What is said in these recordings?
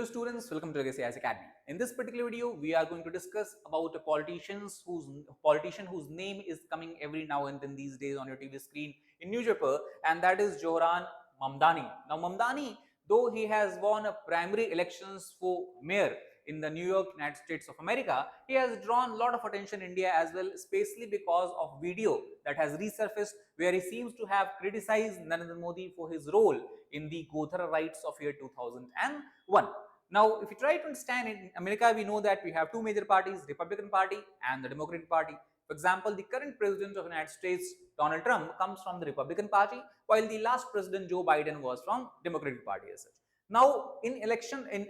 Hello students, welcome to Legacy IAS Academy. In this particular video, we are going to discuss about a politician whose name is coming every now and then these days on your TV screen in newspaper, and that is Zohran Mamdani. Now Mamdani, though he has won a primary elections for mayor in the New York, United States of America, he has drawn a lot of attention in India as well, especially because of video that has resurfaced where he seems to have criticized Narendra Modi for his role in the Gothra riots of year 2001. Now, if you try to understand it, in America, we know that we have two major parties, Republican Party and the Democratic Party. For example, the current president of the United States, Donald Trump, comes from the Republican Party, while the last president, Joe Biden, was from Democratic Party as such. Now,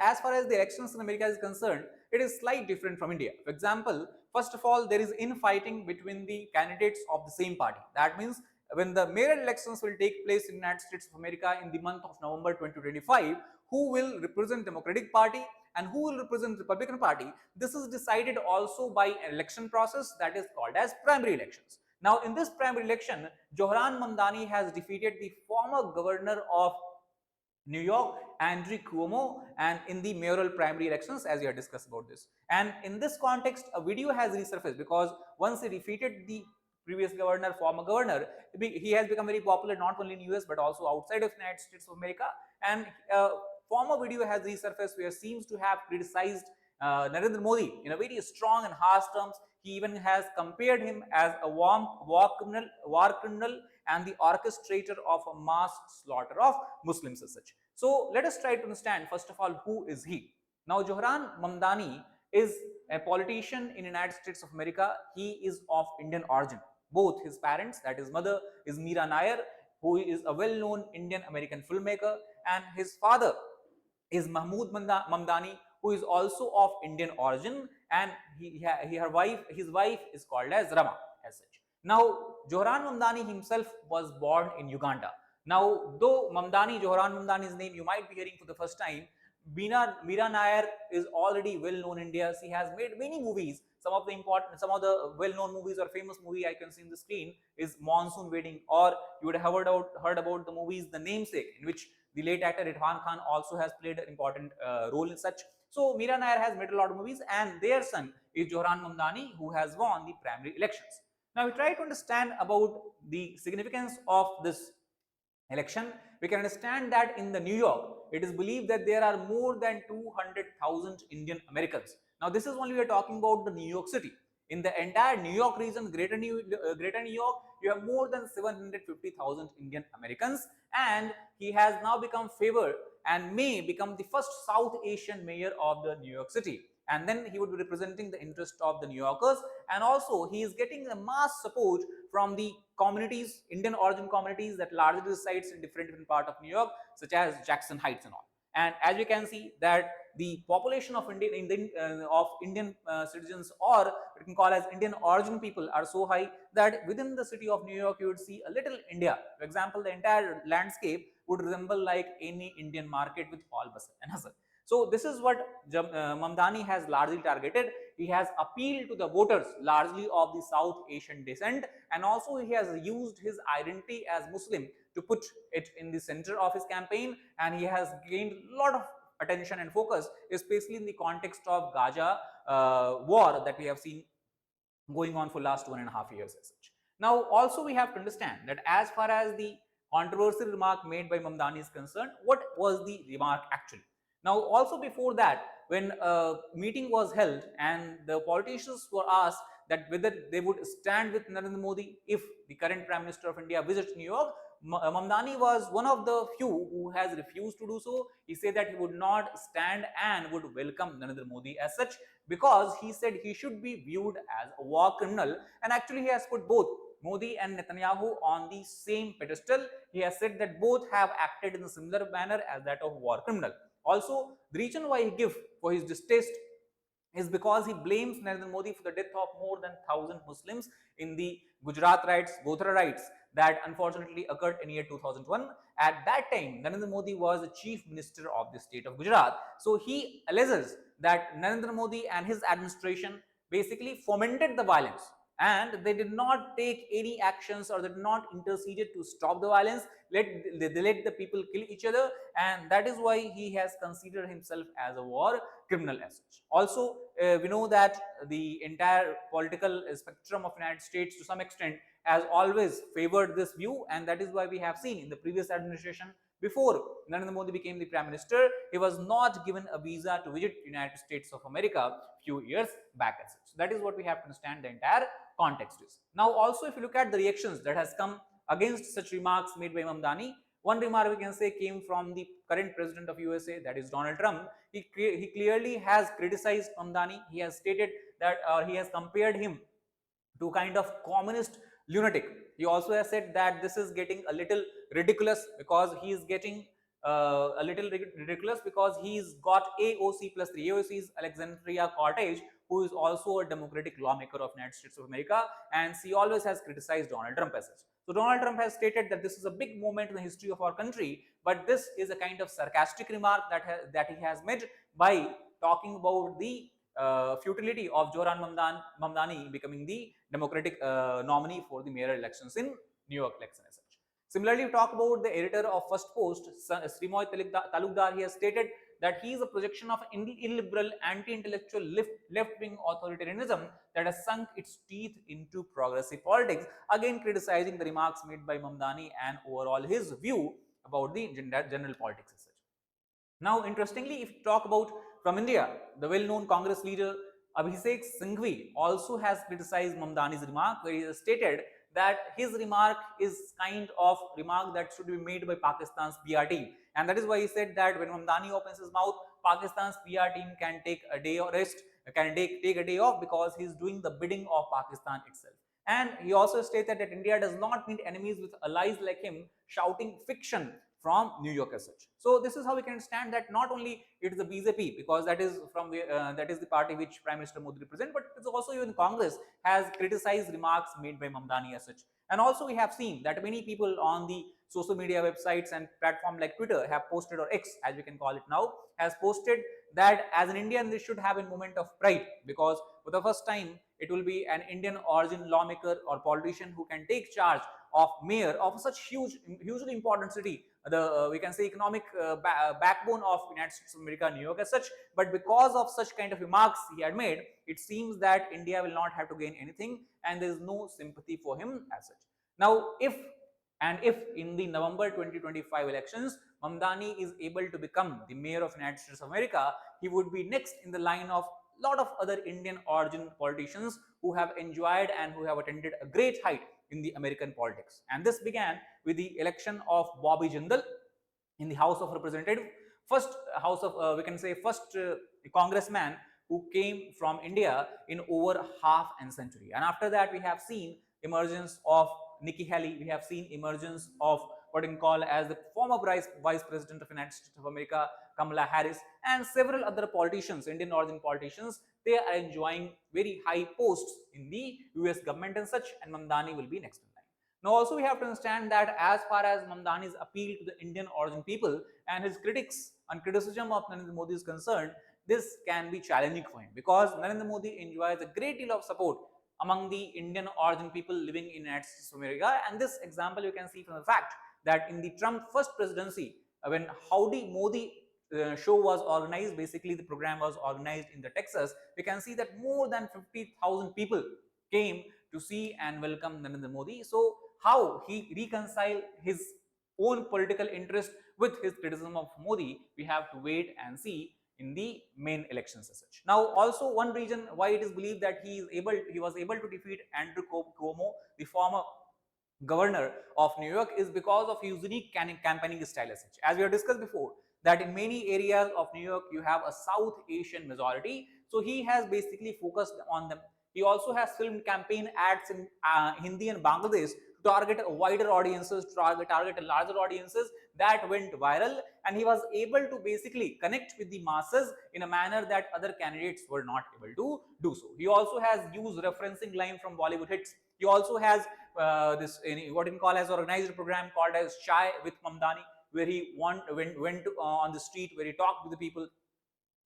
as far as the elections in America is concerned, it is slightly different from India. For example, first of all, there is infighting between the candidates of the same party. That means when the mayoral elections will take place in the United States of America in the month of November 2025, who will represent Democratic Party and who will represent Republican Party, this is decided also by an election process that is called as primary elections. Now, in this primary election, Zohran Mamdani has defeated the former governor of New York, Andrew Cuomo, and in the mayoral primary elections, as we have discussed about this. And in this context, a video has resurfaced because once he defeated the previous governor, former governor, he has become very popular not only in US but also outside of the United States of America. And former video has resurfaced where seems to have criticized Narendra Modi in a very strong and harsh terms. He even has compared him as a war criminal and the orchestrator of a mass slaughter of Muslims as such. So let us try to understand first of all who is he. Now Zohran Mamdani is a politician in the United States of America. He is of Indian origin. Both his parents, that his mother is Meera Nair, who is a well-known Indian American filmmaker, and his father is Mahmood Mamdani, who is also of Indian origin, and his wife is called as Rama as such. Now, Zohran Mamdani himself was born in Uganda. Now, though Zohran Mamdani's name you might be hearing for the first time, Meera Nair is already well known in India. She has made many movies. Some of the well-known movies or famous movie I can see on the screen is Monsoon Wedding, or you would have heard about the movies The Namesake, in which the late actor Irfan Khan also has played an important role in such. So Meera Nair has made a lot of movies, and their son is Zohran Mamdani, who has won the primary elections. Now we try to understand about the significance of this election. We can understand that in the New York, it is believed that there are more than 200,000 Indian Americans. Now this is only we are talking about the New York City. In the entire New York region, Greater New York, you have more than 750,000 Indian Americans, and he has now become favored and may become the first South Asian mayor of the New York City. And then he would be representing the interest of the New Yorkers, and also he is getting a mass support from the communities, Indian origin communities that largely resides in different part of New York, such as Jackson Heights and all. And as we can see that the population of Indian citizens, or we can call as Indian origin people, are so high that within the city of New York you would see a little India. For example, the entire landscape would resemble like any Indian market with all bustle and hustle. So this is what Mamdani has largely targeted. He has appealed to the voters largely of the South Asian descent, and also he has used his identity as Muslim to put it in the center of his campaign, and he has gained a lot of attention and focus, especially in the context of Gaza war that we have seen going on for last 1.5 years as such. Now also we have to understand that as far as the controversial remark made by Mamdani is concerned, what was the remark actually? Now also before that, when a meeting was held and the politicians were asked that whether they would stand with Narendra Modi if the current Prime Minister of India visits New York, Mamdani was one of the few who has refused to do so. He said that he would not stand and would welcome Narendra Modi as such, because he said he should be viewed as a war criminal, and actually he has put both Modi and Netanyahu on the same pedestal. He has said that both have acted in a similar manner as that of war criminal. Also, the reason why he gives for his distaste is because he blames Narendra Modi for the death of more than 1,000 Muslims in the Gujarat riots, Gothra riots, that unfortunately occurred in year 2001. At that time, Narendra Modi was the chief minister of the state of Gujarat. So he alleges that Narendra Modi and his administration basically fomented the violence and they did not take any actions or they did not intercede to stop the violence. They let the people kill each other, and that is why he has considered himself as a war criminal as such. Also, we know that the entire political spectrum of United States to some extent has always favored this view, and that is why we have seen in the previous administration, before Narendra Modi became the Prime Minister, he was not given a visa to visit United States of America few years back as such. So that is what we have to understand the entire context is. Now also, if you look at the reactions that has come against such remarks made by Mamdani, one remark we can say came from the current president of USA, that is Donald Trump. He clearly has criticized Mamdani. He has stated that he has compared him to kind of communist lunatic. He also has said that this is getting a little ridiculous because he is getting a little ridiculous because he's got AOC plus 3. AOC is Alexandria Cortez, who is also a democratic lawmaker of United States of America, and she always has criticized Donald Trump as such. So Donald Trump has stated that this is a big moment in the history of our country, but this is a kind of sarcastic remark that he has made by talking about the futility of Zohran Mamdani becoming the Democratic nominee for the mayoral elections in New York election as such. Similarly, we talk about the editor of First Post, Srimoy Talukdar. He has stated that he is a projection of illiberal, anti-intellectual, left-wing authoritarianism that has sunk its teeth into progressive politics, again criticizing the remarks made by Mamdani and overall his view about the general politics as such. Now, interestingly, if you talk about from India, the well-known Congress leader Abhishek Singhvi also has criticized Mamdani's remark, where he has stated that his remark is kind of remark that should be made by Pakistan's PR team, and that is why he said that when Mamdani opens his mouth, Pakistan's PR team can take a day or rest, can take a day off because he is doing the bidding of Pakistan itself. And he also stated that India does not need enemies with allies like him shouting fiction from New York as such. So this is how we can understand that not only it is the BJP, because that is from that is the party which Prime Minister Modi represents, but it's also even Congress has criticized remarks made by Mamdani as such. And also we have seen that many people on the social media websites and platform like Twitter have posted, or X as we can call it now, has posted that as an Indian, this should have a moment of pride, because for the first time it will be an Indian origin lawmaker or politician who can take charge of mayor of such hugely important city, the we can say economic backbone of United States of America, New York as such. But because of such kind of remarks he had made, it seems that India will not have to gain anything, and there is no sympathy for him as such. Now, if in the November 2025 elections Mamdani is able to become the mayor of United States of America, he would be next in the line of lot of other Indian origin politicians who have enjoyed and who have attended a great height in the American politics. And this began with the election of Bobby Jindal in the House of Representatives, first House of we can say first congressman who came from India in over half a century. And after that, we have seen emergence of Nikki Haley. We have seen emergence of what you can call as the former Vice President of the United States of America, Kamala Harris, and several other politicians, Indian origin politicians. They are enjoying very high posts in the US government and such, and Mamdani will be next in line. Now, also we have to understand that as far as Mamdani's appeal to the Indian origin people and his critics and criticism of Narendra Modi is concerned, this can be challenging for him, because Narendra Modi enjoys a great deal of support among the Indian origin people living in United States of America. And this example you can see from the fact that in the Trump first presidency, when Howdy Modi show was organized, basically the program was organized in the Texas, we can see that more than 50,000 people came to see and welcome Narendra Modi. So how he reconciled his own political interest with his criticism of Modi, we have to wait and see in the main elections as such. Now, also one reason why it is believed that he was able to defeat Andrew Cuomo, the former governor of New York, is because of his unique campaigning style as such. As we have discussed before, that in many areas of New York you have a South Asian majority, so he has basically focused on them. He also has filmed campaign ads in Hindi and Bangladesh to target wider audiences, to target larger audiences, that went viral, and he was able to basically connect with the masses in a manner that other candidates were not able to do so. He also has used referencing line from Bollywood hits. He also has this what you can call as organized program called as Chai with Mamdani, where he went to, on the street, where he talked with the people.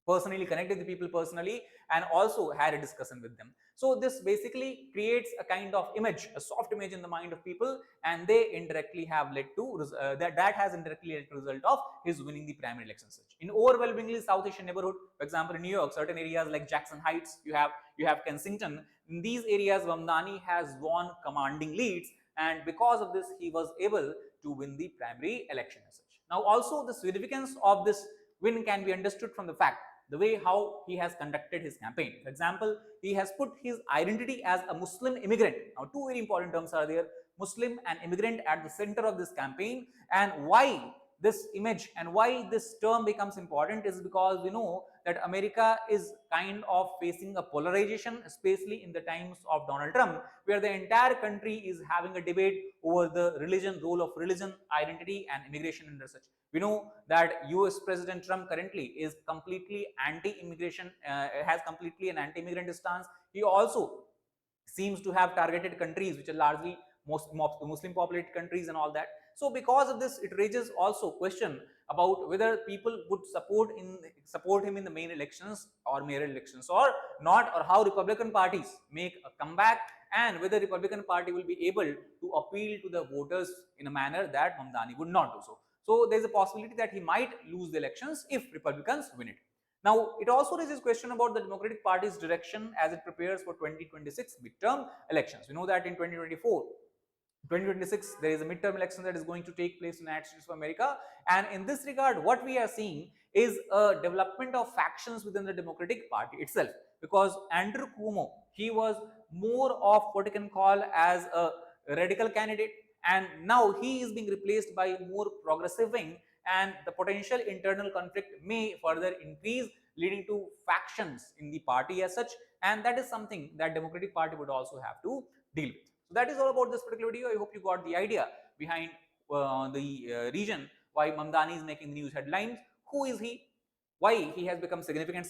personally connected with the people personally, and also had a discussion with them. So this basically creates a kind of image, a soft image in the mind of people, and they indirectly have led to that has indirectly led to result of his winning the primary election. Such in overwhelmingly South Asian neighborhood, for example in New York, certain areas like Jackson Heights, you have Kensington. In these areas, Mamdani has won commanding leads, and because of this, he was able to win the primary election as such. Now, also the significance of this win can be understood from the fact the way how he has conducted his campaign. For example, he has put his identity as a Muslim immigrant. Now, two very important terms are there: Muslim and immigrant at the center of this campaign. And why this image and why this term becomes important is because we know that America is kind of facing a polarization, especially in the times of Donald Trump, where the entire country is having a debate over the religion, role of religion, identity, and immigration and such. We know that US President Trump currently is completely anti-immigration, has completely an anti-immigrant stance. He also seems to have targeted countries which are largely most Muslim populated countries and all that. So because of this, it raises also question about whether people would support him in the main elections or mayoral elections or not, or how Republican parties make a comeback, and whether Republican Party will be able to appeal to the voters in a manner that Mamdani would not do so. So there is a possibility that he might lose the elections if Republicans win it. Now, it also raises question about the Democratic Party's direction as it prepares for 2026 midterm elections. We know that in 2026 there is a midterm election that is going to take place in the United States of America, and in this regard what we are seeing is a development of factions within the Democratic Party itself, because Andrew Cuomo, he was more of what you can call as a radical candidate, and now he is being replaced by more progressive wing, and the potential internal conflict may further increase, leading to factions in the party as such, and that is something that Democratic Party would also have to deal with. So that is all about this particular video. I hope you got the idea behind the region, why Mamdani is making the news headlines, who is he, why he has become significant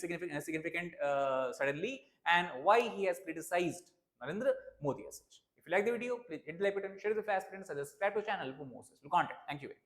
suddenly, and why he has criticized Narendra Modi as such. If you like the video, please hit the like button, share it with your friends, and subscribe to the channel for more such content. Thank you very much.